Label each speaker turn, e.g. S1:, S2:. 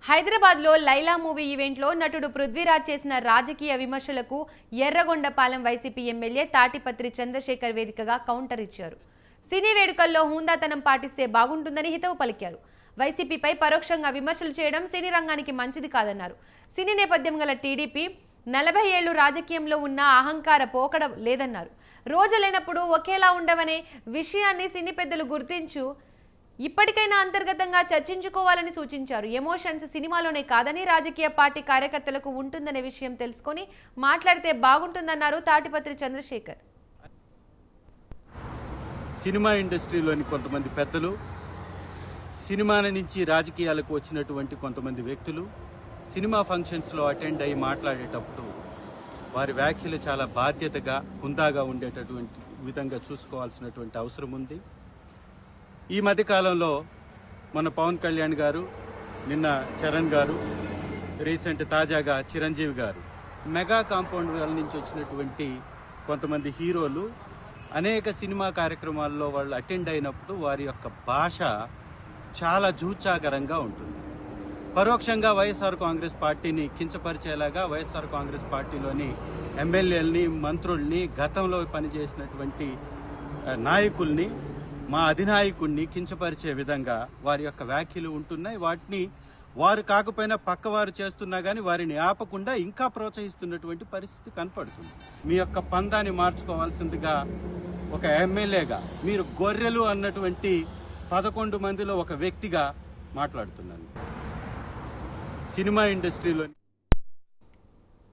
S1: హైదరాబాద్లో లైలా మూవీ ఈవెంట్లో నటుడు పృథ్వీరాజ్ చేసిన రాజకీయ విమర్శలకు ఎర్రగొండపాలెం వైసీపీ ఎమ్మెల్యే తాటిపత్రి చంద్రశేఖర్ వేదికగా కౌంటర్ ఇచ్చారు. సినీ వేడుకల్లో హుందాతనం పాటిస్తే బాగుంటుందని హితవు పలికారు. వైసీపీపై పరోక్షంగా విమర్శలు చేయడం సినీ రంగానికి మంచిది కాదన్నారు. సినీ నేపథ్యం గల టీడీపీ 40 ఏళ్లు రాజకీయంలో ఉన్న అహంకార పోకడ లేదన్నారు. రోజులైనప్పుడు ఒకేలా ఉండవనే విషయాన్ని సినీ పెద్దలు గుర్తించు ఇప్పటికైనా అంతర్గతంగా చర్చించుకోవాలని సూచించారు. ఎమోషన్స్ సినిమాలోనే కాదని రాజకీయ పార్టీ కార్యకర్తలకు ఉంటుందనే విషయం తెలుసుకొని మాట్లాడితే బాగుంటుందన్నారు తాటిపత్రి చంద్రశేఖర్.
S2: సినిమా ఇండస్ట్రీలోని కొంతమంది పెద్దలు, సినిమాల నుంచి రాజకీయాలకు వచ్చినటువంటి కొంతమంది వ్యక్తులు సినిమా ఫంక్షన్స్లో అటెండ్ అయ్యి మాట్లాడేటప్పుడు వారి వ్యాఖ్యలు చాలా బాధ్యతగా, హుందాగా ఉండేటటువంటి విధంగా చూసుకోవాల్సినటువంటి అవసరం ఉంది. ఈ మధ్యకాలంలో మన పవన్ కళ్యాణ్ గారు, నిన్న చరణ్ గారు, రీసెంట్ తాజాగా చిరంజీవి గారు మెగా కాంపౌండ్ వాళ్ళ నుంచి వచ్చినటువంటి కొంతమంది హీరోలు అనేక సినిమా కార్యక్రమాల్లో వాళ్ళు అటెండ్ అయినప్పుడు వారి యొక్క భాష చాలా జూచాకరంగా ఉంటుంది. పరోక్షంగా వైఎస్ఆర్ కాంగ్రెస్ పార్టీని కించపరిచేలాగా, వైఎస్ఆర్ కాంగ్రెస్ పార్టీలోని ఎమ్మెల్యేలని, మంత్రుల్ని, గతంలో పనిచేసినటువంటి నాయకుల్ని, మా అధినాయకుడిని కించపరిచే విధంగా వారి యొక్క వ్యాఖ్యలు ఉంటున్నాయి. వాటిని వారు కాకపోయినా పక్కవారు చేస్తున్నా కానీ వారిని ఆపకుండా ఇంకా ప్రోత్సహిస్తున్నటువంటి పరిస్థితి కనపడుతుంది. మీ యొక్క పందాన్ని మార్చుకోవాల్సిందిగా ఒక ఎమ్మెల్యేగా, మీరు గొర్రెలు అన్నటువంటి 11 మందిలో ఒక వ్యక్తిగా మాట్లాడుతున్నాను. సినిమా ఇండస్ట్రీలో